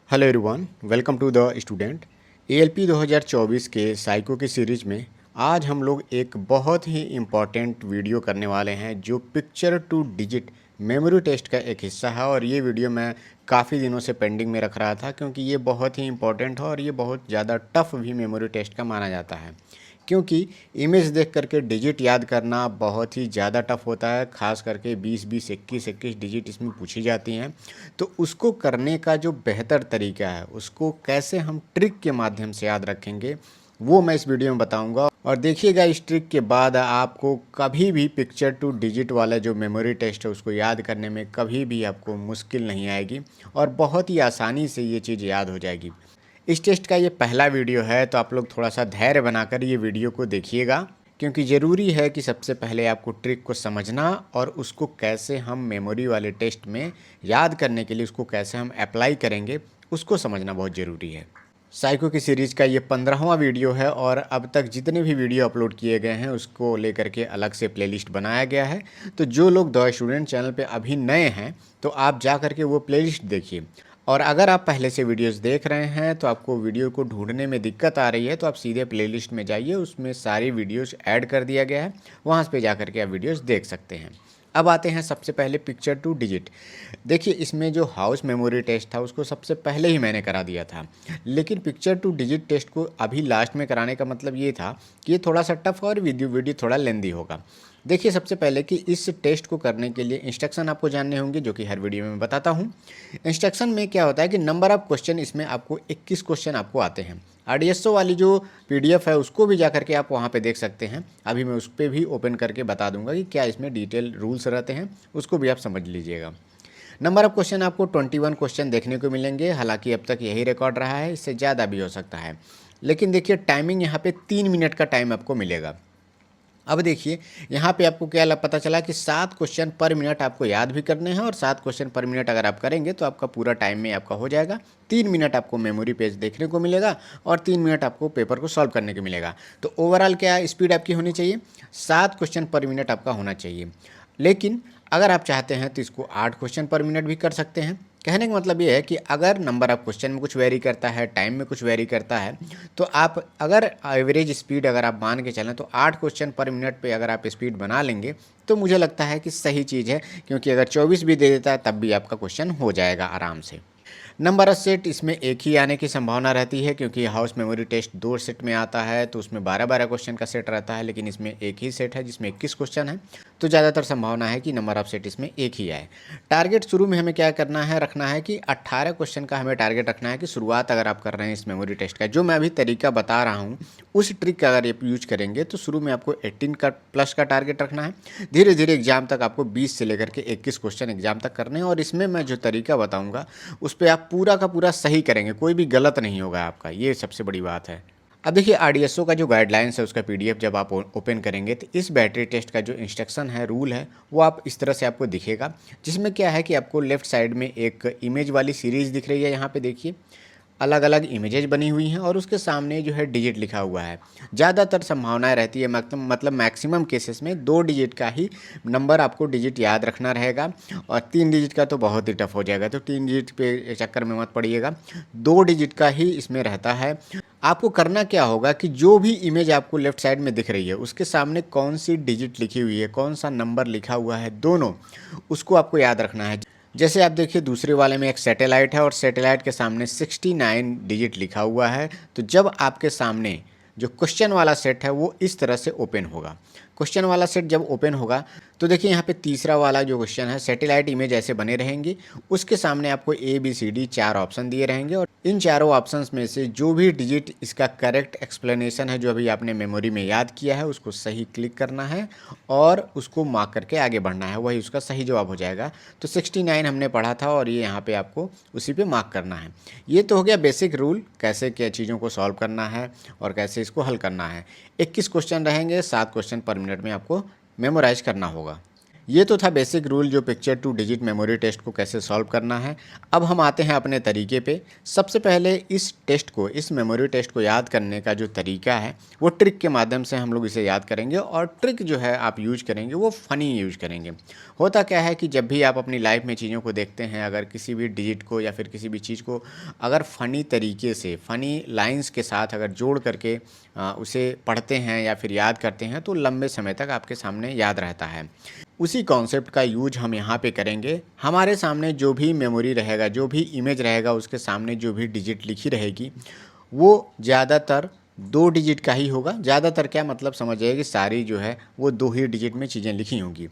Hello everyone, welcome to the student. ALP 2024 के psycho की series में आज हम लोग एक बहुत ही इम्पॉर्टेंट वीडियो करने वाले हैं जो picture to digit memory test का एक हिस्सा है। और ये वीडियो मैं काफ़ी दिनों से पेंडिंग में रख रहा था क्योंकि ये बहुत ही इम्पॉर्टेंट है और ये बहुत ज़्यादा टफ भी मेमोरी टेस्ट का माना जाता है, क्योंकि इमेज देख करके डिजिट याद करना बहुत ही ज़्यादा टफ होता है। खास करके 20-20, 21-21 डिजिट इसमें पूछी जाती हैं। तो उसको करने का जो बेहतर तरीका है, उसको कैसे हम ट्रिक के माध्यम से याद रखेंगे, वो मैं इस वीडियो में बताऊंगा। और देखिएगा, इस ट्रिक के बाद आपको कभी भी पिक्चर टू डिजिट वाला जो मेमोरी टेस्ट है उसको याद करने में कभी भी आपको मुश्किल नहीं आएगी और बहुत ही आसानी से ये चीज़ याद हो जाएगी। इस टेस्ट का ये पहला वीडियो है, तो आप लोग थोड़ा सा धैर्य बनाकर ये वीडियो को देखिएगा, क्योंकि ज़रूरी है कि सबसे पहले आपको ट्रिक को समझना और उसको कैसे हम मेमोरी वाले टेस्ट में याद करने के लिए उसको कैसे हम अप्लाई करेंगे, उसको समझना बहुत ज़रूरी है। साइको की सीरीज़ का ये 15वां वीडियो है और अब तक जितने भी वीडियो अपलोड किए गए हैं उसको लेकर के अलग से प्लेलिस्ट बनाया गया है। तो जो लोग द स्टूडेंट चैनल पे अभी नए हैं तो आप जा करके वो प्लेलिस्ट देखिए। और अगर आप पहले से वीडियोस देख रहे हैं तो आपको वीडियो को ढूंढने में दिक्कत आ रही है, तो आप सीधे प्लेलिस्ट में जाइए, उसमें सारी वीडियोस ऐड कर दिया गया है, वहाँ पे जा करके आप वीडियोस देख सकते हैं। अब आते हैं सबसे पहले पिक्चर टू डिजिट। देखिए, इसमें जो हाउस मेमोरी टेस्ट था उसको सबसे पहले ही मैंने करा दिया था, लेकिन पिक्चर टू डिजिट टेस्ट को अभी लास्ट में कराने का मतलब ये था कि ये थोड़ा सा टफ और वीडियो थोड़ा लेंदी होगा। देखिए, सबसे पहले कि इस टेस्ट को करने के लिए इंस्ट्रक्शन आपको जानने होंगे, जो कि हर वीडियो में बताता हूँ। इंस्ट्रक्शन में क्या होता है कि नंबर ऑफ क्वेश्चन, इसमें आपको 21 क्वेश्चन आपको आते हैं। आरडीएसओ वाली जो पीडीएफ है उसको भी जा करके आप वहाँ पे देख सकते हैं। अभी मैं उस पर भी ओपन करके बता दूंगा कि क्या इसमें डिटेल रूल्स रहते हैं, उसको भी आप समझ लीजिएगा। नंबर ऑफ क्वेश्चन आपको 21 क्वेश्चन देखने को मिलेंगे। हालांकि अब तक यही रिकॉर्ड रहा है, इससे ज़्यादा भी हो सकता है। लेकिन देखिए, टाइमिंग यहाँ पे 3 मिनट का टाइम आपको मिलेगा। अब देखिए, यहाँ पे आपको क्या पता चला कि 7 क्वेश्चन पर मिनट आपको याद भी करने हैं, और 7 क्वेश्चन पर मिनट अगर आप करेंगे तो आपका पूरा टाइम में आपका हो जाएगा। 3 मिनट आपको मेमोरी पेज देखने को मिलेगा और 3 मिनट आपको पेपर को सॉल्व करने को मिलेगा। तो ओवरऑल क्या स्पीड आपकी होनी चाहिए, 7 क्वेश्चन पर मिनट आपका होना चाहिए। लेकिन अगर आप चाहते हैं तो इसको 8 क्वेश्चन पर मिनट भी कर सकते हैं। कहने का मतलब ये है कि अगर नंबर ऑफ क्वेश्चन में कुछ वेरी करता है, टाइम में कुछ वेरी करता है, तो आप अगर एवरेज स्पीड अगर आप मान के चलें तो 8 क्वेश्चन पर मिनट पे अगर आप स्पीड बना लेंगे तो मुझे लगता है कि सही चीज़ है, क्योंकि अगर 24 भी दे देता है तब भी आपका क्वेश्चन हो जाएगा आराम से। नंबर ऑफ सेट इसमें एक ही आने की संभावना रहती है, क्योंकि हाउस मेमोरी टेस्ट 2 सेट में आता है, तो उसमें 12-12 क्वेश्चन का सेट रहता है, लेकिन इसमें एक ही सेट है जिसमें 21 क्वेश्चन है। तो ज़्यादातर संभावना है कि नंबर ऑफ सेट इसमें एक ही आए। टारगेट शुरू में हमें क्या करना है, रखना है कि 18 क्वेश्चन का हमें टारगेट रखना है कि शुरुआत अगर आप कर रहे हैं इस मेमोरी टेस्ट का, जो मैं अभी तरीका बता रहा हूँ उस ट्रिक का अगर आप यूज करेंगे तो शुरू में आपको 18 का प्लस का टारगेट रखना है। धीरे धीरे एग्जाम तक आपको 20 से लेकर के 21 क्वेश्चन एग्जाम तक करने हैं, और इसमें मैं जो तरीका बताऊंगा उस पर आप पूरा का पूरा सही करेंगे, कोई भी गलत नहीं होगा आपका, ये सबसे बड़ी बात है। अब देखिए, आरडीएसओ का जो गाइडलाइंस है उसका पीडीएफ जब आप ओपन करेंगे तो इस बैटरी टेस्ट का जो इंस्ट्रक्शन है, रूल है, वो आप इस तरह से आपको दिखेगा, जिसमें क्या है कि आपको लेफ्ट साइड में एक इमेज वाली सीरीज़ दिख रही है। यहाँ पे देखिए, अलग अलग इमेजेज बनी हुई हैं और उसके सामने जो है डिजिट लिखा हुआ है। ज़्यादातर संभावनाएं रहती है, मतलब मैक्सिमम केसेस में 2 डिजिट का ही नंबर आपको डिजिट याद रखना रहेगा, और 3 डिजिट का तो बहुत ही टफ हो जाएगा। तो 3 डिजिट पे चक्कर में मत पड़िएगा, 2 डिजिट का ही इसमें रहता है। आपको करना क्या होगा कि जो भी इमेज आपको लेफ्ट साइड में दिख रही है उसके सामने कौन सी डिजिट लिखी हुई है, कौन सा नंबर लिखा हुआ है, दोनों उसको आपको याद रखना है। जैसे आप देखिए, दूसरे वाले में एक सैटेलाइट है और सैटेलाइट के सामने 69 डिजिट लिखा हुआ है। तो जब आपके सामने जो क्वेश्चन वाला सेट है वो इस तरह से ओपन होगा, क्वेश्चन वाला सेट जब ओपन होगा तो देखिए यहाँ पे तीसरा वाला जो क्वेश्चन है, सैटेलाइट इमेज ऐसे बने रहेंगे, उसके सामने आपको ABCD 4 ऑप्शन दिए रहेंगे, और इन चारों ऑप्शंस में से जो भी डिजिट इसका करेक्ट एक्सप्लेनेशन है जो अभी आपने मेमोरी में याद किया है उसको सही क्लिक करना है और उसको मार्क करके आगे बढ़ना है, वही उसका सही जवाब हो जाएगा। तो 69 हमने पढ़ा था और ये यहाँ पे आपको उसी पे मार्क करना है। ये तो हो गया बेसिक रूल, कैसे क्या चीज़ों को सॉल्व करना है और कैसे इसको हल करना है। 21 क्वेश्चन रहेंगे, 7 क्वेश्चन पर मिनट में आपको मेमोराइज करना होगा। ये तो था बेसिक रूल जो picture to digit memory test को कैसे सॉल्व करना है। अब हम आते हैं अपने तरीके पे। सबसे पहले इस टेस्ट को, इस मेमोरी टेस्ट को याद करने का जो तरीका है वो ट्रिक के माध्यम से हम लोग इसे याद करेंगे, और ट्रिक जो है आप यूज करेंगे वो फ़नी यूज करेंगे। होता क्या है कि जब भी आप अपनी लाइफ में चीज़ों को देखते हैं, अगर किसी भी डिजिट को या फिर किसी भी चीज़ को अगर फ़नी तरीके से, फ़नी लाइंस के साथ अगर जोड़ करके उसे पढ़ते हैं या फिर याद करते हैं तो लंबे समय तक आपके सामने याद रहता है। उसी कॉन्सेप्ट का यूज हम यहाँ पे करेंगे। हमारे सामने जो भी मेमोरी रहेगा, जो भी इमेज रहेगा, उसके सामने जो भी डिजिट लिखी रहेगी वो ज़्यादातर 2 डिजिट का ही होगा। ज़्यादातर क्या मतलब, समझिए कि सारी जो है वो 2 ही डिजिट में चीज़ें लिखी होंगी।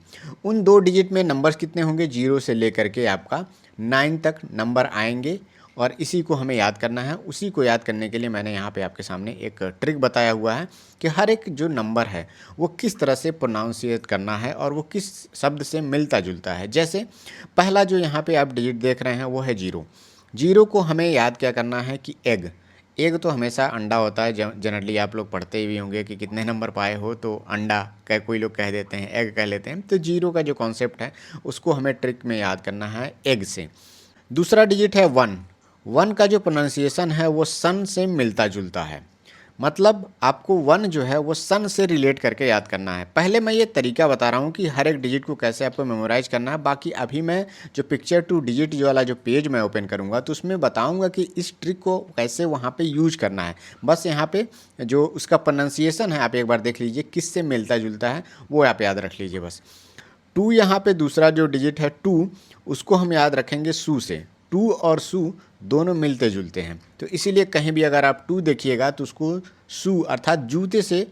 उन 2 डिजिट में नंबर्स कितने होंगे, 0 से लेकर के आपका 9 तक नंबर आएंगे, और इसी को हमें याद करना है। उसी को याद करने के लिए मैंने यहाँ पे आपके सामने एक ट्रिक बताया हुआ है कि हर एक जो नंबर है वो किस तरह से प्रोनाउंसिएट करना है और वो किस शब्द से मिलता जुलता है। जैसे पहला जो यहाँ पे आप डिजिट देख रहे हैं वो है 0। 0 को हमें याद क्या करना है कि एग। एग तो हमेशा अंडा होता है, जनरली आप लोग पढ़ते भी होंगे कि कितने नंबर पाए हो तो अंडा कह, कोई लोग कह देते हैं, एग कह लेते हैं। तो 0 का जो कॉन्सेप्ट है उसको हमें ट्रिक में याद करना है एग से। दूसरा डिजिट है 1। 1 का जो प्रोनाउंसिएशन है वो सन से मिलता जुलता है, मतलब आपको 1 जो है वो सन से रिलेट करके याद करना है। पहले मैं ये तरीका बता रहा हूँ कि हर एक डिजिट को कैसे आपको मेमोराइज करना है। बाकी अभी मैं जो पिक्चर टू डिजिट जो वाला जो पेज मैं ओपन करूँगा तो उसमें बताऊँगा कि इस ट्रिक को कैसे वहाँ पे यूज करना है। बस यहाँ पे जो उसका प्रोनाउंसिएशन है आप एक बार देख लीजिए, किससे मिलता जुलता है वो आप याद रख लीजिए बस। 2 यहाँ पे दूसरा जो डिजिट है 2, उसको हम याद रखेंगे सू से। 2 और सू दोनों मिलते जुलते हैं, तो इसीलिए कहीं भी अगर आप 2 देखिएगा तो उसको सू अर्थात जूते से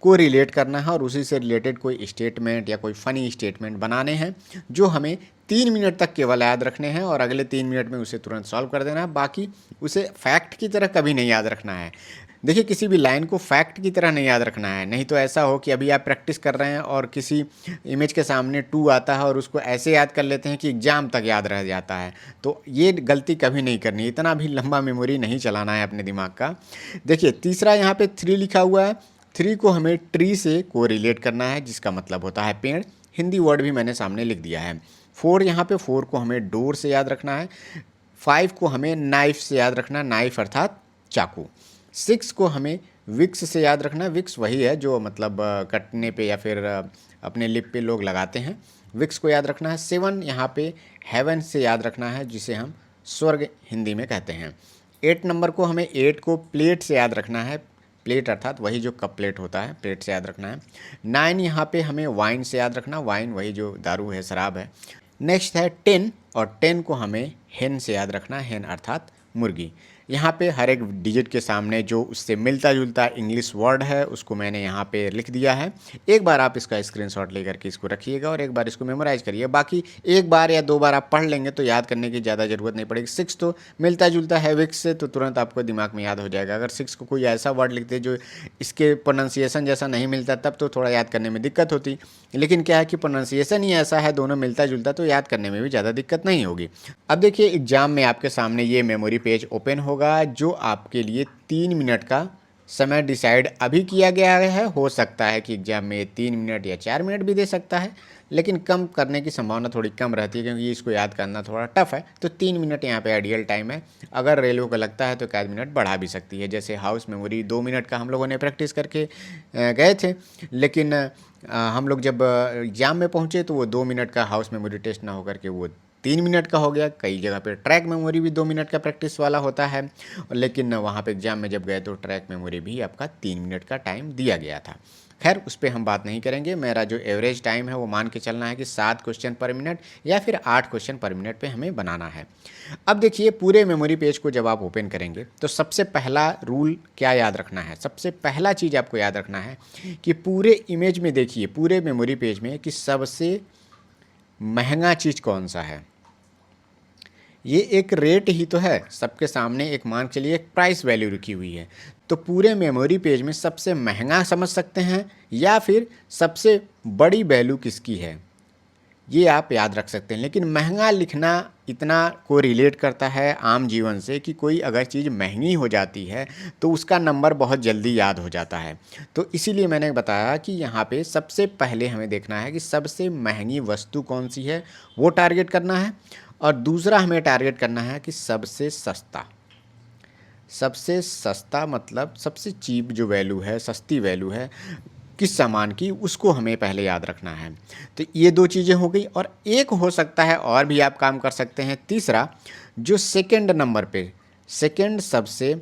को रिलेट करना है और उसी से रिलेटेड कोई स्टेटमेंट या कोई फ़नी स्टेटमेंट बनाने हैं जो हमें 3 मिनट तक केवल याद रखने हैं, और अगले 3 मिनट में उसे तुरंत सॉल्व कर देना है। बाकी उसे फैक्ट की तरह कभी नहीं याद रखना है। देखिए, किसी भी लाइन को फैक्ट की तरह नहीं याद रखना है, नहीं तो ऐसा हो कि अभी आप प्रैक्टिस कर रहे हैं और किसी इमेज के सामने 2 आता है और उसको ऐसे याद कर लेते हैं कि एग्ज़ाम तक याद रह जाता है। तो ये गलती कभी नहीं करनी, इतना भी लंबा मेमोरी नहीं चलाना है अपने दिमाग का। देखिए, तीसरा यहाँ पे 3 लिखा हुआ है। 3 को हमें ट्री से को रिलेट करना है, जिसका मतलब होता है पेड़। हिंदी वर्ड भी मैंने सामने लिख दिया है। 4 यहाँ पे 4 को हमें डोर से याद रखना है। 5 को हमें नाइफ से याद रखना, नाइफ अर्थात चाकू। 6 को हमें विक्स से याद रखना। विक्स वही है जो मतलब कटने पे या फिर अपने लिप पे लोग लगाते हैं, विक्स को याद रखना है। 7 यहाँ पे हेवन से याद रखना है, जिसे हम स्वर्ग हिंदी में कहते हैं। 8 नंबर को हमें 8 को प्लेट से याद रखना है। प्लेट अर्थात वही जो कप प्लेट होता है, प्लेट से याद रखना है। 9 यहाँ पे हमें वाइन से याद रखना, वाइन वही जो दारू है, शराब है। नेक्स्ट है 10, और 10 को हमें हेन से याद रखना, हेन अर्थात मुर्गी। यहाँ पे हर एक डिजिट के सामने जो उससे मिलता जुलता इंग्लिश वर्ड है उसको मैंने यहाँ पे लिख दिया है। एक बार आप इसका स्क्रीनशॉट लेकर के इसको रखिएगा और एक बार इसको मेमोराइज करिए। बाकी एक बार या 2 बार आप पढ़ लेंगे तो याद करने की ज़्यादा ज़रूरत नहीं पड़ेगी। 6 तो मिलता जुलता है विक्स से, तो तुरंत आपको दिमाग में याद हो जाएगा। अगर 6 को कोई ऐसा वर्ड लिखते जो इसके प्रोनाउंसिएशन जैसा नहीं मिलता तब तो थोड़ा याद करने में दिक्कत होती, लेकिन क्या है कि प्रोनाउंसिएशन ही ऐसा है, दोनों मिलता जुलता, तो याद करने में भी ज़्यादा दिक्कत नहीं होगी। अब देखिए, एग्जाम में आपके सामने ये मेमोरी पेज ओपन होगा जो आपके लिए 3 मिनट का समय डिसाइड अभी किया गया है। हो सकता है कि एग्जाम में 3 मिनट या 4 मिनट भी दे सकता है, लेकिन कम करने की संभावना थोड़ी कम रहती है क्योंकि इसको याद करना थोड़ा टफ है। तो 3 मिनट यहाँ पे आइडियल टाइम है। अगर रेलवे को लगता है तो 1 मिनट बढ़ा भी सकती है। जैसे हाउस मेमोरी 2 मिनट का हम लोगों ने प्रैक्टिस करके गए थे, लेकिन हम लोग जब एग्ज़ाम में पहुँचे तो वो 2 मिनट का हाउस मेमोरी टेस्ट ना होकर के वो 3 मिनट का हो गया। कई जगह पे ट्रैक मेमोरी भी 2 मिनट का प्रैक्टिस वाला होता है, लेकिन वहाँ पे एग्ज़ाम में जब गए तो ट्रैक मेमोरी भी आपका 3 मिनट का टाइम दिया गया था। खैर, उस पर हम बात नहीं करेंगे। मेरा जो एवरेज टाइम है वो मान के चलना है कि 7 क्वेश्चन पर मिनट या फिर 8 क्वेश्चन पर मिनट पे हमें बनाना है। अब देखिए, पूरे मेमोरी पेज को जब आप ओपन करेंगे तो सबसे पहला रूल क्या याद रखना है, सबसे पहला चीज़ आपको याद रखना है कि पूरे इमेज में देखिए, पूरे मेमोरी पेज में कि सबसे महंगा चीज़ कौन सा है। ये एक रेट ही तो है, सबके सामने एक मान चलिए एक प्राइस वैल्यू रखी हुई है। तो पूरे मेमोरी पेज में सबसे महंगा समझ सकते हैं या फिर सबसे बड़ी वैल्यू किसकी है, ये आप याद रख सकते हैं। लेकिन महंगा लिखना इतना को रिलेट करता है आम जीवन से कि कोई अगर चीज़ महंगी हो जाती है तो उसका नंबर बहुत जल्दी याद हो जाता है। तो इसीलिए मैंने बताया कि यहाँ पे सबसे पहले हमें देखना है कि सबसे महंगी वस्तु कौन सी है, वो टारगेट करना है। और दूसरा हमें टारगेट करना है कि सबसे सस्ता। सबसे सस्ता मतलब सबसे चीप जो वैल्यू है, सस्ती वैल्यू है किस सामान की, उसको हमें पहले याद रखना है। तो ये दो चीज़ें हो गई। और एक हो सकता है और भी आप काम कर सकते हैं, तीसरा जो सेकंड नंबर पे सेकंड सबसे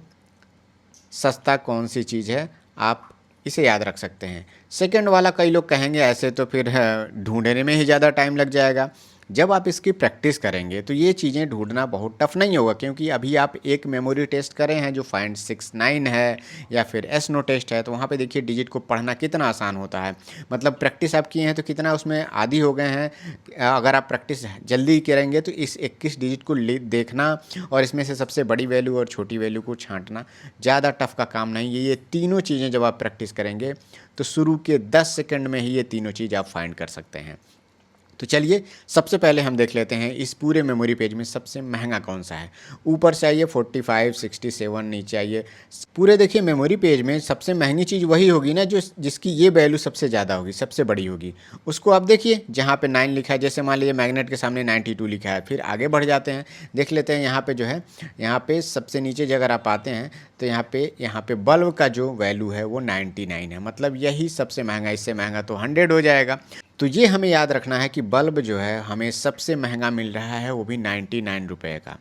सस्ता कौन सी चीज़ है, आप इसे याद रख सकते हैं। सेकंड वाला कई लोग कहेंगे ऐसे तो फिर ढूंढने में ही ज़्यादा टाइम लग जाएगा। जब आप इसकी प्रैक्टिस करेंगे तो ये चीज़ें ढूंढना बहुत टफ नहीं होगा, क्योंकि अभी आप एक मेमोरी टेस्ट करें हैं जो फाइंड 69 है या फिर एस नो टेस्ट है, तो वहाँ पे देखिए डिजिट को पढ़ना कितना आसान होता है। मतलब प्रैक्टिस आप किए हैं तो कितना उसमें आदी हो गए हैं। अगर आप प्रैक्टिस जल्दी करेंगे तो इस 21 डिजिट को देखना और इसमें से सबसे बड़ी वैल्यू और छोटी वैल्यू को छांटना ज़्यादा टफ का काम नहीं है। ये तीनों चीज़ें जब आप प्रैक्टिस करेंगे तो शुरू के 10 सेकंड में ही ये तीनों चीज़ आप फाइंड कर सकते हैं। तो चलिए सबसे पहले हम देख लेते हैं इस पूरे मेमोरी पेज में सबसे महंगा कौन सा है। ऊपर से आइए 45, 67, नीचे आइए। पूरे देखिए मेमोरी पेज में सबसे महंगी चीज़ वही होगी ना जो जिसकी ये वैल्यू सबसे ज़्यादा होगी, सबसे बड़ी होगी। उसको आप देखिए जहाँ पे 9 लिखा है, जैसे मान लीजिए मैग्नेट के सामने 92 लिखा है। फिर आगे बढ़ जाते हैं, देख लेते हैं यहाँ पे जो है, यहाँ पे सबसे नीचे अगर आप आते हैं तो यहाँ पे बल्ब का जो वैल्यू है वो 99 है। मतलब यही सबसे महंगा, इससे महंगा तो 100 हो जाएगा। तो ये हमें याद रखना है कि बल्ब जो है हमें सबसे महंगा मिल रहा है, वो भी 99 रुपये का।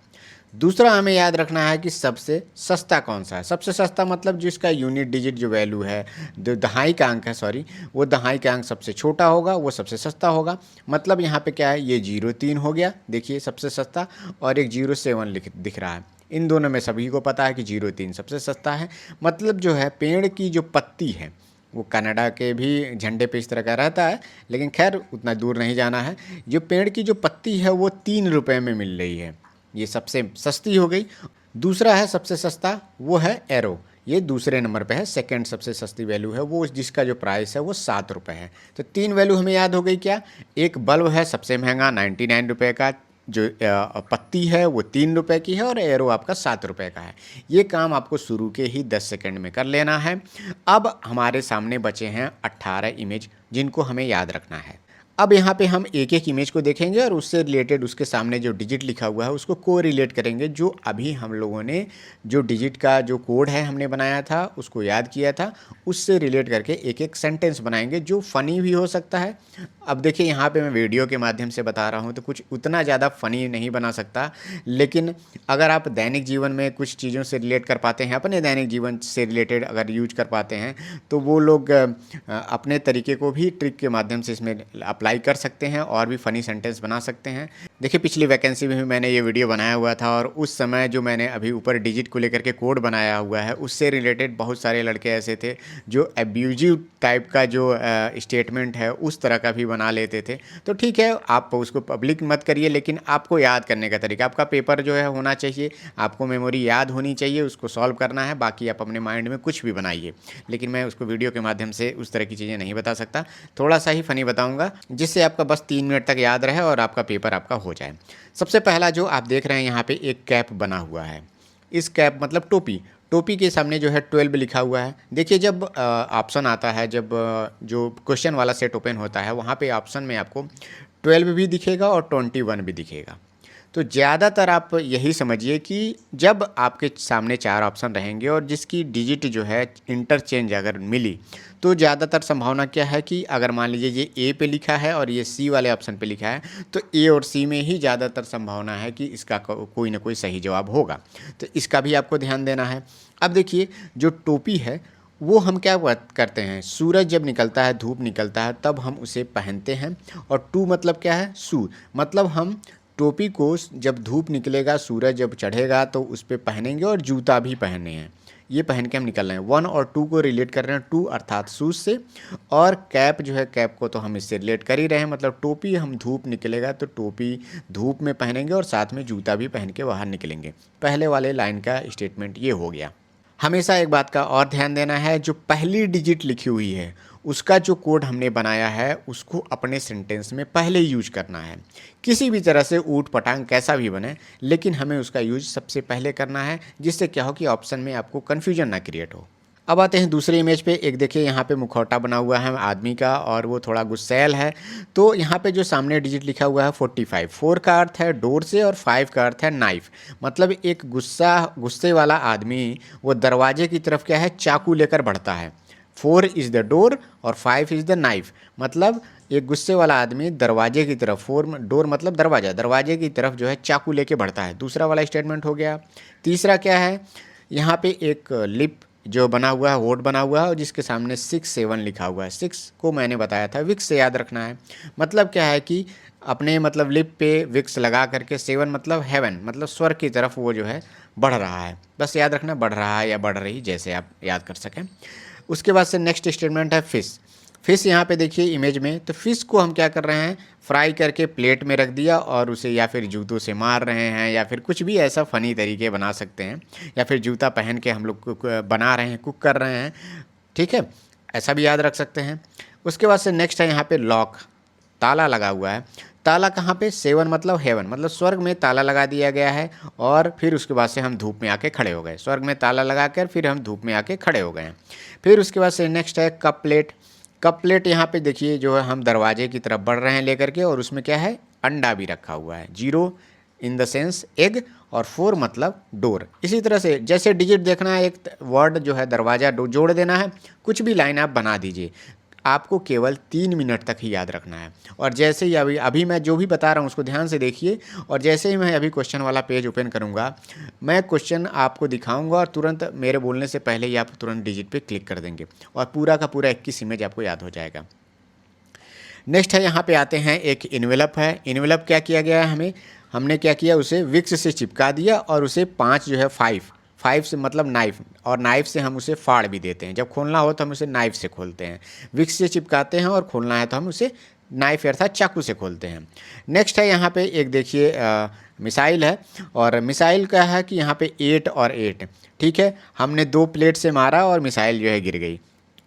दूसरा हमें याद रखना है कि सबसे सस्ता कौन सा है। सबसे सस्ता मतलब जिसका यूनिट डिजिट जो वैल्यू है, जो दहाई का अंक है, सॉरी, वो दहाई का अंक सबसे छोटा होगा, वो सबसे सस्ता होगा। मतलब यहाँ पे क्या है, ये 03 हो गया, देखिए सबसे सस्ता, और एक 07 दिख रहा है। इन दोनों में सभी को पता है कि 03 सबसे सस्ता है। मतलब जो है पेड़ की जो पत्ती है, वो कनाडा के भी झंडे पे इस तरह का रहता है, लेकिन खैर उतना दूर नहीं जाना है। जो पेड़ की जो पत्ती है वो 3 रुपये में मिल रही है, ये सबसे सस्ती हो गई। दूसरा है सबसे सस्ता, वो है एरो, ये दूसरे नंबर पे है। सेकंड सबसे सस्ती वैल्यू है वो जिसका जो प्राइस है वो 7 रुपये है। तो 3 वैल्यू हमें याद हो गई क्या, एक बल्ब है सबसे महंगा 99 रुपये का, जो पत्ती है वो 3 रुपये की है, और एरो आपका 7 रुपये का है। ये काम आपको शुरू के ही 10 सेकंड में कर लेना है। अब हमारे सामने बचे हैं 18 इमेज जिनको हमें याद रखना है। अब यहाँ पे हम एक एक इमेज को देखेंगे और उससे रिलेटेड उसके सामने जो डिजिट लिखा हुआ है उसको को रिलेट करेंगे। जो अभी हम लोगों ने जो डिजिट का जो कोड है हमने बनाया था, उसको याद किया था, उससे रिलेट करके एक एक सेंटेंस बनाएंगे जो फ़नी भी हो सकता है। अब देखिए यहाँ पे मैं वीडियो के माध्यम से बता रहा हूँ तो कुछ उतना ज़्यादा फ़नी नहीं बना सकता, लेकिन अगर आप दैनिक जीवन में कुछ चीज़ों से रिलेट कर पाते हैं, अपने दैनिक जीवन से रिलेटेड अगर यूज कर पाते हैं, तो वो लोग अपने तरीके को भी ट्रिक के माध्यम से इसमें अप्लाई कर सकते हैं और भी फ़नी सेंटेंस बना सकते हैं। देखिए पिछली वैकेंसी में भी मैंने ये वीडियो बनाया हुआ था, और उस समय जो मैंने अभी ऊपर डिजिट को लेकर के कोड बनाया हुआ है उससे रिलेटेड बहुत सारे लड़के ऐसे थे जो एब्यूजिव टाइप का जो स्टेटमेंट है उस तरह का भी बना लेते थे। तो ठीक है, आप उसको पब्लिक मत करिए, लेकिन आपको याद करने का तरीका, आपका पेपर जो है होना चाहिए, आपको मेमोरी याद होनी चाहिए, उसको सॉल्व करना है। बाकी आप अपने माइंड में कुछ भी बनाइए, लेकिन मैं उसको वीडियो के माध्यम से उस तरह की चीज़ें नहीं बता सकता। थोड़ा सा ही फ़नी बताऊँगा जिससे आपका बस 3 मिनट तक याद रहे और आपका पेपर आपका हो जाए। सबसे पहला जो आप देख रहे हैं यहाँ पे एक कैप बना हुआ है। इस कैप मतलब टोपी, टोपी के सामने जो है 12 लिखा हुआ है। देखिए जब ऑप्शन आता है, जब जो क्वेश्चन वाला सेट ओपन होता है, वहाँ पे ऑप्शन में आपको 12 भी दिखेगा और 21 भी दिखेगा। तो ज़्यादातर आप यही समझिए कि जब आपके सामने 4 ऑप्शन रहेंगे और जिसकी डिजिट जो है इंटरचेंज अगर मिली, तो ज़्यादातर संभावना क्या है कि अगर मान लीजिए ये ए पे लिखा है और ये सी वाले ऑप्शन पे लिखा है, तो ए और सी में ही ज़्यादातर संभावना है कि इसका कोई ना कोई सही जवाब होगा। तो इसका भी आपको ध्यान देना है। अब देखिए जो टोपी है वो हम क्या करते हैं, सूरज जब निकलता है, धूप निकलता है, तब हम उसे पहनते हैं। और टू मतलब क्या है, सू, मतलब हम टोपी को जब धूप निकलेगा, सूरज जब चढ़ेगा तो उस पर पहनेंगे, और जूता भी पहनने हैं, ये पहन के हम निकल रहे हैं। 1 और 2 को रिलेट कर रहे हैं, 2 अर्थात शूज़ से, और कैप जो है, कैप को तो हम इससे रिलेट कर ही रहे हैं। मतलब टोपी, हम धूप निकलेगा तो टोपी धूप में पहनेंगे और साथ में जूता भी पहन के बाहर निकलेंगे। पहले वाले लाइन का स्टेटमेंट ये हो गया। हमेशा एक बात का और ध्यान देना है, जो पहली डिजिट लिखी हुई है उसका जो कोड हमने बनाया है उसको अपने सेंटेंस में पहले यूज करना है। किसी भी तरह से ऊट पटांग कैसा भी बने, लेकिन हमें उसका यूज सबसे पहले करना है, जिससे क्या हो कि ऑप्शन में आपको कन्फ्यूजन ना क्रिएट हो। अब आते हैं दूसरे इमेज पे। एक देखिए यहाँ पे मुखौटा बना हुआ है आदमी का और वो थोड़ा गुस्सैल है। तो यहाँ पे जो सामने डिजिट लिखा हुआ है 45, 4 का अर्थ है डोर से और 5 का अर्थ है नाइफ। मतलब एक गुस्से वाला आदमी वो दरवाजे की तरफ क्या है, चाकू लेकर बढ़ता है। 4 इज़ द डोर और 5 इज़ द नाइफ। मतलब एक गुस्से वाला आदमी दरवाजे की तरफ, डोर मतलब दरवाजा, दरवाजे की तरफ जो है चाकू लेके बढ़ता है। दूसरा वाला स्टेटमेंट हो गया। तीसरा क्या है, यहाँ पे एक लिप जो बना हुआ है, होड बना हुआ है और जिसके सामने 6 7 लिखा हुआ है। 6 को मैंने बताया था विक्स से याद रखना है। मतलब क्या है कि अपने मतलब लिप पे विक्स लगा करके 7 मतलब हेवन, मतलब स्वर्ग की तरफ वो जो है बढ़ रहा है। बस याद रखना बढ़ रहा है या बढ़ रही, जैसे आप याद कर सकें। उसके बाद से नेक्स्ट स्टेटमेंट है फिश। फिश यहाँ पे देखिए इमेज में, तो फिश को हम क्या कर रहे हैं, फ्राई करके प्लेट में रख दिया और उसे या फिर जूतों से मार रहे हैं या फिर कुछ भी ऐसा फ़नी तरीके बना सकते हैं, या फिर जूता पहन के हम लोग बना रहे हैं, कुक कर रहे हैं। ठीक है, ऐसा भी याद रख सकते हैं। उसके बाद से नेक्स्ट है यहाँ पे लॉक, ताला लगा हुआ है। ताला कहाँ पे, 7 मतलब हेवन, मतलब स्वर्ग में ताला लगा दिया गया है। और फिर उसके बाद से हम धूप में आके खड़े हो गए, स्वर्ग में ताला लगा कर फिर हम धूप में आके खड़े हो गए हैं। फिर उसके बाद से नेक्स्ट है कप प्लेट। कप प्लेट यहाँ पे देखिए जो है हम दरवाजे की तरफ बढ़ रहे हैं लेकर के, और उसमें क्या है, अंडा भी रखा हुआ है। 0 इन द सेंस एग और 4 मतलब डोर। इसी तरह से जैसे डिजिट देखना है, एक वर्ड जो है दरवाज़ा जोड़ देना है, कुछ भी लाइन आप बना दीजिए। आपको केवल 3 मिनट तक ही याद रखना है। और जैसे ही अभी मैं जो भी बता रहा हूँ उसको ध्यान से देखिए, और जैसे ही मैं अभी क्वेश्चन वाला पेज ओपन करूँगा, मैं क्वेश्चन आपको दिखाऊंगा और तुरंत मेरे बोलने से पहले ही आप तुरंत डिजिट पे क्लिक कर देंगे और पूरा का पूरा 21 इमेज आपको याद हो जाएगा। नेक्स्ट है, यहाँ पे आते हैं, एक इन्वेलप है। इन्वेलप क्या किया गया है, हमने क्या किया, उसे विक्स से चिपका दिया और उसे 5 जो है 5 से मतलब नाइफ, और नाइफ से हम उसे फाड़ भी देते हैं। जब खोलना हो तो हम उसे नाइफ से खोलते हैं, विक्स से चिपकाते हैं, और खोलना है तो हम उसे नाइफ अर्थात चाकू से खोलते हैं। नेक्स्ट है यहाँ पे एक देखिए मिसाइल है, और मिसाइल का है कि यहाँ पे 8 और 8। ठीक है, हमने 2 प्लेट से मारा और मिसाइल जो है गिर गई।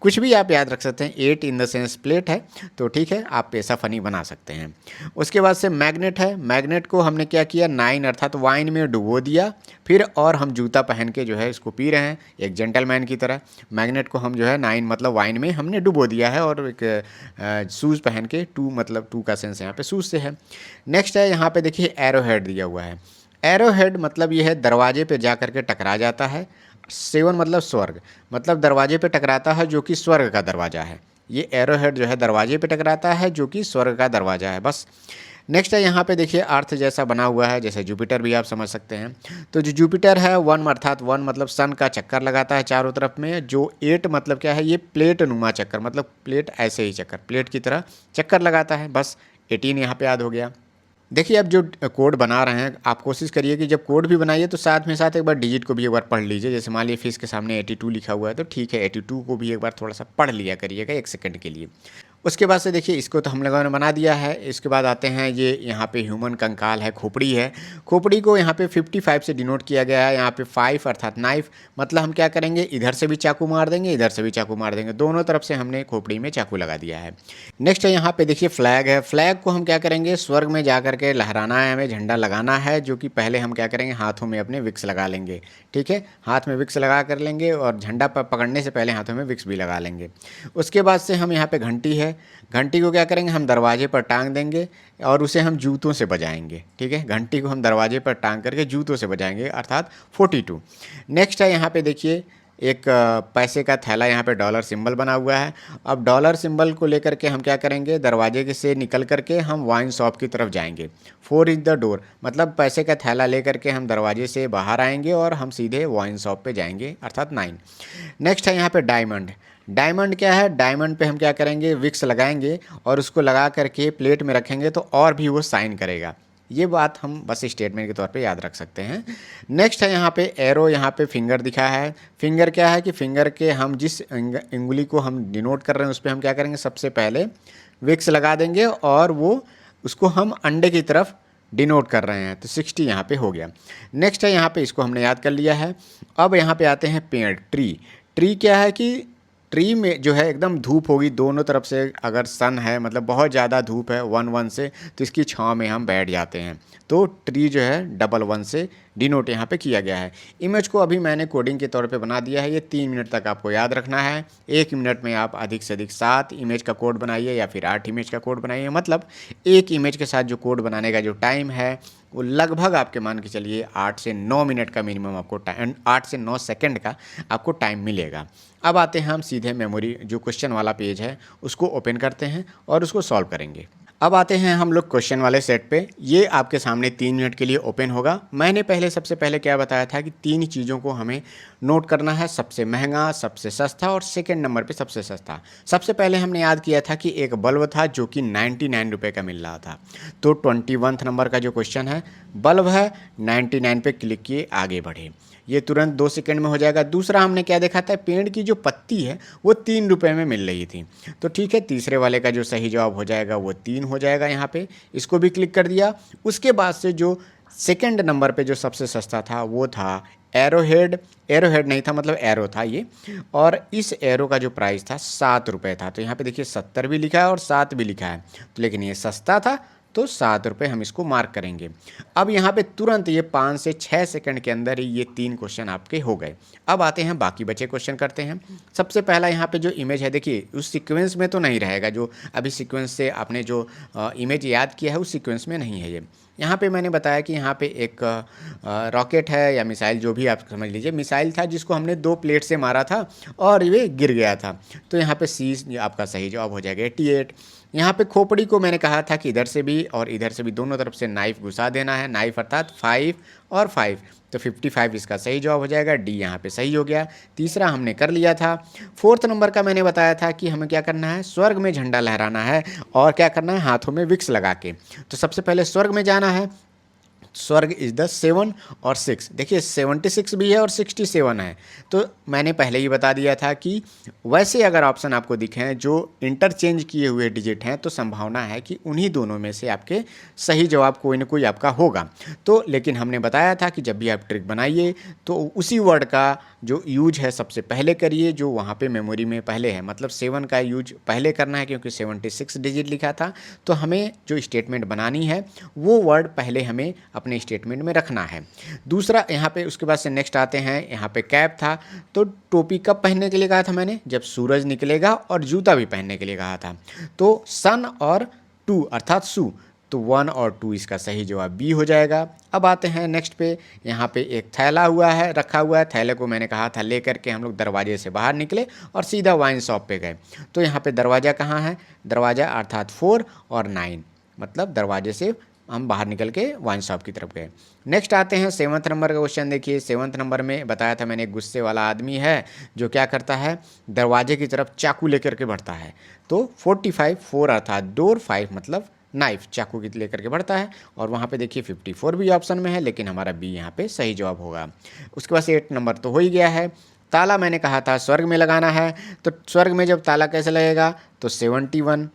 कुछ भी आप याद रख सकते हैं, 8 इन द सेंस प्लेट है, तो ठीक है आप ऐसा फ़नी बना सकते हैं। उसके बाद से मैग्नेट है। मैग्नेट को हमने क्या किया, 9 अर्थात वाइन में डुबो दिया, फिर और हम जूता पहन के जो है इसको पी रहे हैं एक जेंटलमैन की तरह। मैग्नेट को हम जो है 9 मतलब वाइन में हमने डुबो दिया है, और एक शूज़ पहन के, 2 मतलब 2 का सेंस यहाँ पे शूज़ से है। नेक्स्ट है यहाँ पे देखिए एरो हेड दिया हुआ है। एरो हेड मतलब ये है दरवाजे पे जा कर के टकरा जाता है। 7 मतलब स्वर्ग, मतलब दरवाजे पे टकराता है जो कि स्वर्ग का दरवाज़ा है। ये एरो हेड जो है दरवाजे पे टकराता है जो कि स्वर्ग का दरवाज़ा है। बस नेक्स्ट है यहाँ पे देखिए अर्थ जैसा बना हुआ है, जैसे जुपिटर भी आप समझ सकते हैं। तो जो जुपिटर है 1 अर्थात 1 मतलब सन का चक्कर लगाता है चारों तरफ में। जो 8 मतलब क्या है, ये प्लेट नुमा चक्कर, मतलब प्लेट ऐसे ही चक्कर, प्लेट की तरह चक्कर लगाता है। बस 18 यहाँ पे याद हो गया। देखिए अब जो कोड बना रहे हैं, आप कोशिश करिए कि जब कोड भी बनाइए तो साथ में साथ एक बार डिजिट को भी एक बार पढ़ लीजिए। जैसे मान लीजिए फिश के सामने 82 लिखा हुआ है, तो ठीक है 82 को भी एक बार थोड़ा सा पढ़ लिया करिएगा 1 सेकंड के लिए। उसके बाद से देखिए इसको तो हम लोगों ने बना दिया है। इसके बाद आते हैं, ये यहाँ पे ह्यूमन कंकाल है, खोपड़ी है। खोपड़ी को यहाँ पे 55 से डिनोट किया गया है। यहाँ पे 5 अर्थात नाइफ, मतलब हम क्या करेंगे, इधर से भी चाकू मार देंगे, इधर से भी चाकू मार देंगे, दोनों तरफ से हमने खोपड़ी में चाकू लगा दिया है। नेक्स्ट है यहाँ पे देखिए फ्लैग है। फ्लैग को हम क्या करेंगे, स्वर्ग में जा करके लहराना है, हमें झंडा लगाना है, जो कि पहले हम क्या करेंगे, हाथों में अपने विक्स लगा लेंगे। ठीक है, हाथ में विक्स लगा कर लेंगे और झंडा पकड़ने से पहले हाथों में विक्स भी लगा लेंगे। उसके बाद से हम यहाँ पे घंटी है, घंटी को क्या करेंगे, हम दरवाजे पर टांग देंगे और उसे हम जूतों से बजाएंगे। ठीक है, घंटी को हम दरवाजे पर टांग करके जूतों से बजाएंगे, अर्थात 42। नेक्स्ट है यहाँ पे देखिए एक पैसे का थैला, यहाँ पे डॉलर सिंबल बना हुआ है। अब डॉलर सिंबल को लेकर के हम क्या करेंगे, दरवाजे के से निकल करके हम वाइन शॉप की तरफ जाएंगे। 4 इज द डोर, मतलब पैसे का थैला लेकर के हम दरवाजे से बाहर आएंगे और हम सीधे वाइन शॉप पे जाएंगे, अर्थात 9। नेक्स्ट है यहाँ पे डायमंड। डायमंड क्या है, डायमंड पे हम क्या करेंगे, विक्स लगाएंगे और उसको लगा करके प्लेट में रखेंगे तो और भी वो साइन करेगा। ये बात हम बस स्टेटमेंट के तौर पे याद रख सकते हैं। नेक्स्ट है यहाँ पे एरो, यहाँ पे फिंगर दिखा है। फिंगर क्या है कि फिंगर के हम जिस उंगली को हम डिनोट कर रहे हैं उस पर हम क्या करेंगे, सबसे पहले विक्स लगा देंगे और वो उसको हम अंडे की तरफ डिनोट कर रहे हैं, तो 60 यहाँ पे हो गया। नेक्स्ट है यहाँ पे, इसको हमने याद कर लिया है। अब यहाँ पे आते हैं पेड़, ट्री। ट्री क्या है कि ट्री में जो है एकदम धूप होगी दोनों तरफ से, अगर सन है मतलब बहुत ज़्यादा धूप है 1 से, तो इसकी छाँव में हम बैठ जाते हैं। तो ट्री जो है 1 से डिनोट यहाँ पे किया गया है। इमेज को अभी मैंने कोडिंग के तौर पे बना दिया है, ये 3 मिनट तक आपको याद रखना है। 1 मिनट में आप अधिक से अधिक 7 इमेज का कोड बनाइए या फिर 8 इमेज का कोड बनाइए। मतलब एक इमेज के साथ जो कोड बनाने का जो टाइम है वो लगभग आपके मान के चलिए 8 से 9 मिनट का मिनिमम आपको टाइम, 8 से 9 सेकंड का आपको टाइम मिलेगा। अब आते हैं हम सीधे मेमोरी जो क्वेश्चन वाला पेज है उसको ओपन करते हैं और उसको सॉल्व करेंगे। अब आते हैं हम लोग क्वेश्चन वाले सेट पे। ये आपके सामने 3 मिनट के लिए ओपन होगा। मैंने सबसे पहले क्या बताया था कि 3 चीज़ों को हमें नोट करना है, सबसे महंगा, सबसे सस्ता और सेकंड नंबर पे सबसे सस्ता। सबसे पहले हमने याद किया था कि एक बल्ब था जो कि 99 रुपये का मिल रहा था। तो 21 नंबर का जो क्वेश्चन है, बल्ब है, 99 पे क्लिक किए, आगे बढ़े। ये तुरंत 2 सेकंड में हो जाएगा। दूसरा हमने क्या देखा था, पेड़ की जो पत्ती है वो 3 रुपये में मिल रही थी। तो ठीक है, तीसरे वाले का जो सही जवाब हो जाएगा वो 3 हो जाएगा यहाँ पे। इसको भी क्लिक कर दिया। उसके बाद से जो सेकंड नंबर पे जो सबसे सस्ता था वो था एरोहेड। एरोहेड नहीं था, मतलब एरो था ये, और इस एरो का जो प्राइस था 7 रुपये था। तो यहाँ पे देखिए 70 भी लिखा है और 7 भी लिखा है, तो लेकिन ये सस्ता था तो 7 रुपये हम इसको मार्क करेंगे। अब यहाँ पे तुरंत ये 5 से 6 सेकंड के अंदर ही ये 3 क्वेश्चन आपके हो गए। अब आते हैं बाकी बचे क्वेश्चन करते हैं। सबसे पहला यहाँ पे जो इमेज है, देखिए उस सीक्वेंस में तो नहीं रहेगा, जो अभी सीक्वेंस से आपने जो इमेज याद किया है उस सीक्वेंस में नहीं है ये। यहाँ पे मैंने बताया कि यहाँ पे एक रॉकेट है या मिसाइल, जो भी आप समझ लीजिए, मिसाइल था जिसको हमने 2 प्लेट से मारा था और ये गिर गया था। तो यहाँ पे सी आपका सही जवाब हो जाएगा 88। यहाँ पे खोपड़ी को मैंने कहा था कि इधर से भी और इधर से भी दोनों तरफ से नाइफ घुसा देना है, नाइफ अर्थात 5 और 5, तो 55 इसका सही जवाब हो जाएगा। डी यहाँ पे सही हो गया। तीसरा हमने कर लिया था। 4th नंबर का मैंने बताया था कि हमें क्या करना है, स्वर्ग में झंडा लहराना है और क्या करना है, हाथों में विक्स लगा के। तो सबसे पहले स्वर्ग में जाना है। स्वर्ग इज द 7 और 6, देखिए 76 भी है और 67 है। तो मैंने पहले ही बता दिया था कि वैसे अगर ऑप्शन आपको दिखें जो इंटरचेंज किए हुए डिजिट हैं तो संभावना है कि उन्हीं दोनों में से आपके सही जवाब कोई ना कोई आपका होगा। तो लेकिन हमने बताया था कि जब भी आप ट्रिक बनाइए तो उसी वर्ड का जो यूज है सबसे पहले करिए जो वहाँ पे मेमोरी में पहले है। मतलब 7 का यूज पहले करना है क्योंकि 76 डिजिट लिखा था, तो हमें जो स्टेटमेंट बनानी है वो वर्ड पहले हमें अपने स्टेटमेंट में रखना है। दूसरा यहाँ पे उसके बाद से नेक्स्ट आते हैं, यहाँ पे कैप था, तो टोपी कब पहनने के लिए कहा था मैंने, जब सूरज निकलेगा, और जूता भी पहनने के लिए कहा था। तो सन और 2 अर्थात सू, तो 1 और 2 इसका सही जवाब बी हो जाएगा। अब आते हैं नेक्स्ट पे, यहाँ पे एक थैला हुआ है, रखा हुआ है। थैले को मैंने कहा था लेकर के हम लोग दरवाजे से बाहर निकले और सीधा वाइन शॉप पे गए। तो यहाँ पे दरवाज़ा कहाँ है, दरवाज़ा अर्थात 4 और 9, मतलब दरवाजे से हम बाहर निकल के वाइन शॉप की तरफ गए। नेक्स्ट आते हैं 7th नंबर का क्वेश्चन। देखिए 7th नंबर में बताया था मैंने, एक गुस्से वाला आदमी है जो क्या करता है, दरवाजे की तरफ चाकू लेकर के बढ़ता है। तो 45, 4 अर्थात डोर, 5 मतलब नाइफ, चाकू की लेकर के बढ़ता है। और वहाँ पे देखिए 54 भी ऑप्शन में है, लेकिन हमारा बी यहाँ पे सही जवाब होगा। उसके बाद 8 नंबर तो हो ही गया है। ताला मैंने कहा था स्वर्ग में लगाना है, तो स्वर्ग में जब ताला कैसे लगेगा, तो 71,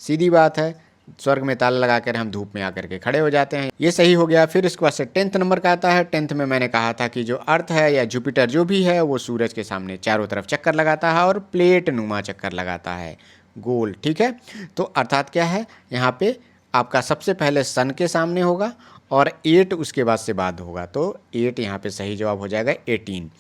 सीधी बात है, स्वर्ग में ताला लगाकर हम धूप में आकर के खड़े हो जाते हैं, ये सही हो गया। फिर उसके बाद से 10th नंबर का आता है। 10th में मैंने कहा था कि जो अर्थ है या जुपिटर जो भी है वो सूरज के सामने चारों तरफ चक्कर लगाता है और प्लेट नुमा चक्कर लगाता है, गोल, ठीक है। तो अर्थात क्या है, यहाँ पे आपका सबसे पहले सन के सामने होगा और 8 उसके बाद से बाद होगा, तो 8 यहाँ पे सही जवाब हो जाएगा 18।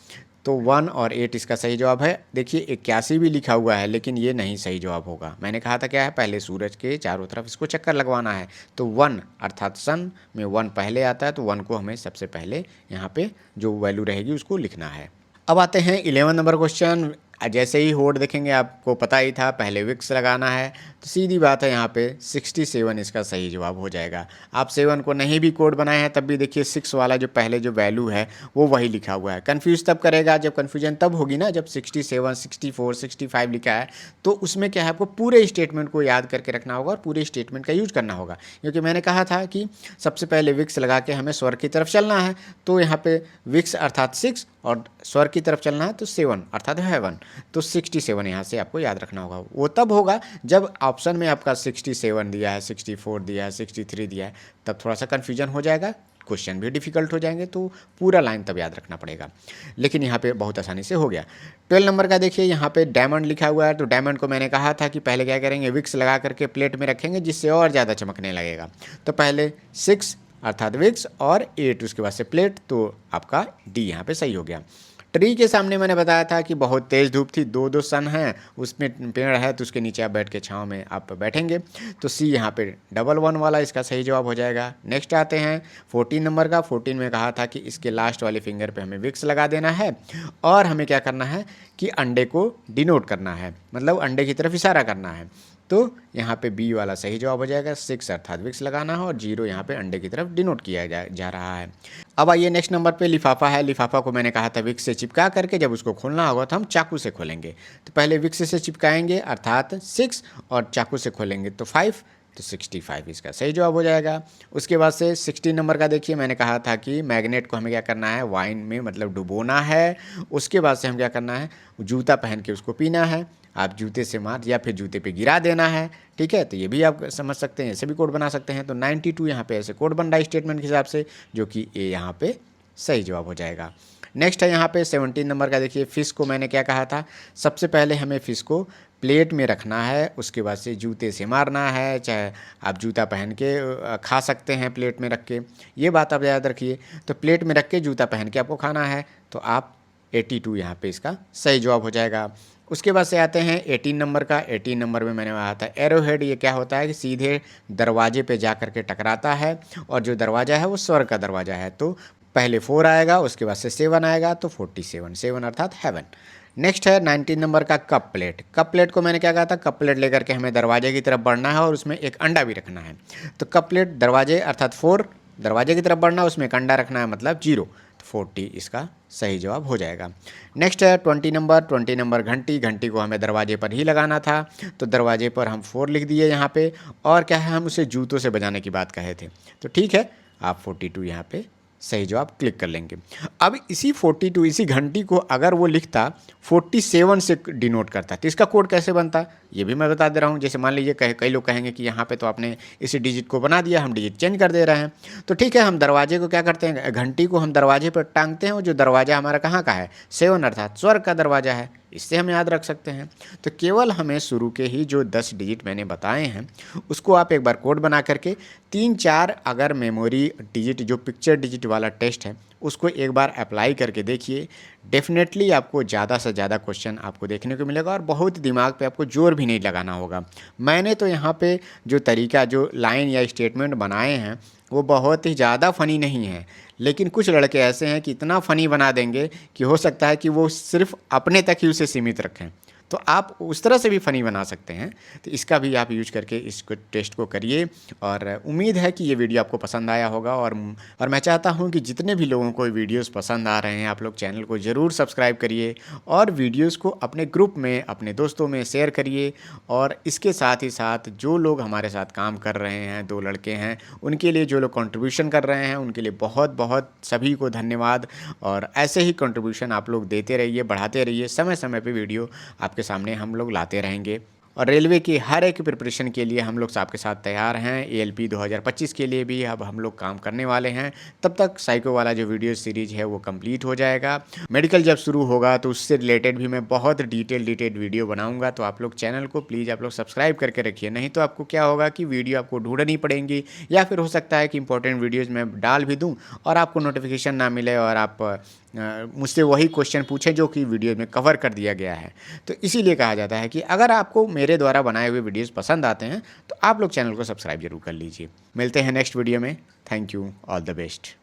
तो 1 और 8 इसका सही जवाब है। देखिए 81 भी लिखा हुआ है, लेकिन ये नहीं सही जवाब होगा। मैंने कहा था क्या है, पहले सूरज के चारों तरफ इसको चक्कर लगवाना है। तो 1 अर्थात सन में 1 पहले आता है, तो 1 को हमें सबसे पहले यहाँ पे जो वैल्यू रहेगी उसको लिखना है। अब आते हैं 11 नंबर क्वेश्चन। जैसे ही होड देखेंगे आपको पता ही था पहले विक्स लगाना है, तो सीधी बात है यहाँ पे 67 इसका सही जवाब हो जाएगा। आप 7 को नहीं भी कोड बनाए हैं तब भी देखिए 6 वाला जो पहले जो वैल्यू है वो वही लिखा हुआ है। कन्फ्यूज़ तब करेगा जब कन्फ्यूजन तब होगी ना जब 67, 64, 65 लिखा है, तो उसमें क्या है आपको पूरे स्टेटमेंट को याद करके रखना होगा और पूरे स्टेटमेंट का यूज करना होगा। क्योंकि मैंने कहा था कि सबसे पहले विक्स लगा के हमें स्वर्ग की तरफ चलना है, तो यहाँ पे विक्स अर्थात 6 और स्वर्ग की तरफ चलना है तो 7 अर्थात हेवन। तो 67 यहाँ से आपको याद रखना होगा। वो तब होगा जब ऑप्शन में आपका 67 दिया है, 64 दिया है, 63 दिया है, तब थोड़ा सा कन्फ्यूजन हो जाएगा, क्वेश्चन भी डिफिकल्ट हो जाएंगे, तो पूरा लाइन तब याद रखना पड़ेगा। लेकिन यहाँ पे बहुत आसानी से हो गया। 12 नंबर का देखिए, यहाँ पे डायमंड लिखा हुआ है, तो डायमंड को मैंने कहा था कि पहले क्या करेंगे, विक्स लगा करके प्लेट में रखेंगे जिससे और ज़्यादा चमकने लगेगा। तो पहले 6 अर्थात विक्स और 8 उसके बाद से प्लेट, तो आपका डी यहाँ पे सही हो गया। ट्री के सामने मैंने बताया था कि बहुत तेज़ धूप थी, दो सन है, उसमें पेड़ है तो उसके नीचे आप बैठ के छाँव में आप बैठेंगे, तो सी यहाँ पे 11 वाला इसका सही जवाब हो जाएगा। नेक्स्ट आते हैं 14 नंबर का। 14 में कहा था कि इसके लास्ट वाले फिंगर पे हमें विक्स लगा देना है और हमें क्या करना है कि अंडे को डिनोट करना है, मतलब अंडे की तरफ इशारा करना है। तो यहाँ पे बी वाला सही जवाब हो जाएगा। 6 अर्थात विक्स लगाना है और 0 यहाँ पे अंडे की तरफ डिनोट किया जा रहा है। अब आइए नेक्स्ट नंबर पे लिफाफा है। लिफाफा को मैंने कहा था विक्स से चिपका करके जब उसको खोलना होगा तो हम चाकू से खोलेंगे। तो पहले विक्स से चिपकाएंगे अर्थात 6 और चाकू से खोलेंगे तो 5, तो 65 इसका सही जवाब हो जाएगा। उसके बाद से 16 नंबर का देखिए, मैंने कहा था कि मैग्नेट को हमें क्या करना है, वाइन में मतलब डुबोना है। उसके बाद से हम क्या करना है, जूता पहन के उसको पीना है। आप जूते से मार या फिर जूते पे गिरा देना है, ठीक है। तो ये भी आप समझ सकते हैं, ऐसे भी कोड बना सकते हैं। तो 92 यहाँ पे ऐसे कोड बन रहा है स्टेटमेंट के हिसाब से, जो कि ए यहाँ पे सही जवाब हो जाएगा। नेक्स्ट है यहाँ पे 17 नंबर का देखिए, फ़िश को मैंने क्या कहा था, सबसे पहले हमें फ़िश को प्लेट में रखना है, उसके बाद से जूते से मारना है, चाहे आप जूता पहन के खा सकते हैं प्लेट में रख के, ये बात आप याद रखिए। तो प्लेट में रख के जूता पहन के आपको खाना है, तो आप 82 यहाँ पे इसका सही जवाब हो जाएगा। उसके बाद से आते हैं 18 नंबर का। 18 नंबर में मैंने कहा था एरो हेड, ये क्या होता है कि सीधे दरवाजे पे जा कर के टकराता है और जो दरवाज़ा है वो स्वर्ग का दरवाज़ा है। तो पहले 4 आएगा, उसके बाद से 7 आएगा, तो 47, 7 अर्थात हेवन। नेक्स्ट है 19 नंबर का कप प्लेट। कप प्लेट को मैंने क्या कहा था, कप प्लेट लेकर के हमें दरवाजे की तरफ बढ़ना है और उसमें एक अंडा भी रखना है। तो कप प्लेट दरवाजे अर्थात 4 दरवाजे की तरफ बढ़ना है, उसमें एक अंडा रखना है मतलब 0, तो 40 इसका सही जवाब हो जाएगा। नेक्स्ट है 20 नंबर। 20 नंबर घंटी। घंटी को हमें दरवाजे पर ही लगाना था, तो दरवाजे पर हम 4 लिख दिए यहाँ पे, और क्या है हम उसे जूतों से बजाने की बात कहे थे, तो ठीक है आप 42 यहाँ पे सही जवाब क्लिक कर लेंगे। अब इसी 42 इसी घंटी को अगर वो लिखता 47 से डिनोट करता, तो इसका कोड कैसे बनता ये भी मैं बता दे रहा हूँ। जैसे मान लीजिए कई लोग कहेंगे कि यहाँ पे तो आपने इसी डिजिट को बना दिया, हम डिजिट चेंज कर दे रहे हैं। तो ठीक है, हम दरवाजे को क्या करते हैं, घंटी को हम दरवाजे पर टांगते हैं और जो दरवाज़ा हमारा कहाँ का है, 7 अर्थात स्वर्ग का दरवाज़ा है, इससे हम याद रख सकते हैं। तो केवल हमें शुरू के ही जो 10 डिजिट मैंने बताए हैं उसको आप एक बार कोड बना करके 3-4 अगर मेमोरी डिजिट जो पिक्चर डिजिट वाला टेस्ट है उसको एक बार अप्लाई करके देखिए, डेफिनेटली आपको ज़्यादा से ज़्यादा क्वेश्चन आपको देखने को मिलेगा और बहुत दिमाग पे आपको जोर भी नहीं लगाना होगा। मैंने तो यहाँ पे जो तरीका जो लाइन या स्टेटमेंट बनाए हैं वो बहुत ही ज़्यादा फ़नी नहीं है, लेकिन कुछ लड़के ऐसे हैं कि इतना फ़नी बना देंगे कि हो सकता है कि वो सिर्फ अपने तक ही उसे सीमित रखें। तो आप उस तरह से भी फ़नी बना सकते हैं, तो इसका भी आप यूज करके इसको टेस्ट को करिए। और उम्मीद है कि ये वीडियो आपको पसंद आया होगा और मैं चाहता हूँ कि जितने भी लोगों को वीडियोस पसंद आ रहे हैं आप लोग चैनल को ज़रूर सब्सक्राइब करिए और वीडियोस को अपने ग्रुप में अपने दोस्तों में शेयर करिए। और इसके साथ ही साथ जो लोग हमारे साथ काम कर रहे हैं, 2 लड़के हैं, उनके लिए जो लोग कंट्रीब्यूशन कर रहे हैं उनके लिए बहुत बहुत सभी को धन्यवाद। और ऐसे ही कंट्रीब्यूशन आप लोग देते रहिए, बढ़ाते रहिए, समय समय पे वीडियो आपके सामने हम लोग लाते रहेंगे। और रेलवे की हर एक प्रिपरेशन के लिए हम लोग आपके साथ तैयार हैं। ALP 2025 के लिए भी अब हम लोग काम करने वाले हैं। तब तक साइको वाला जो वीडियो सीरीज है वो कंप्लीट हो जाएगा। मेडिकल जब शुरू होगा तो उससे रिलेटेड भी मैं बहुत डिटेल्ड वीडियो बनाऊंगा। तो आप लोग चैनल को प्लीज़ आप लोग सब्सक्राइब करके रखिए, नहीं तो आपको क्या होगा कि वीडियो आपको ढूंढनी पड़ेंगी, या फिर हो सकता है कि इंपॉर्टेंट वीडियोज़ मैं डाल भी दूँ और आपको नोटिफिकेशन ना मिले और आप मुझसे वही क्वेश्चन पूछें जो कि वीडियो में कवर कर दिया गया है। तो इसीलिए कहा जाता है कि अगर आपको मेरे द्वारा बनाए हुए वीडियोस पसंद आते हैं तो आप लोग चैनल को सब्सक्राइब जरूर कर लीजिए। मिलते हैं नेक्स्ट वीडियो में। Thank you, all the best.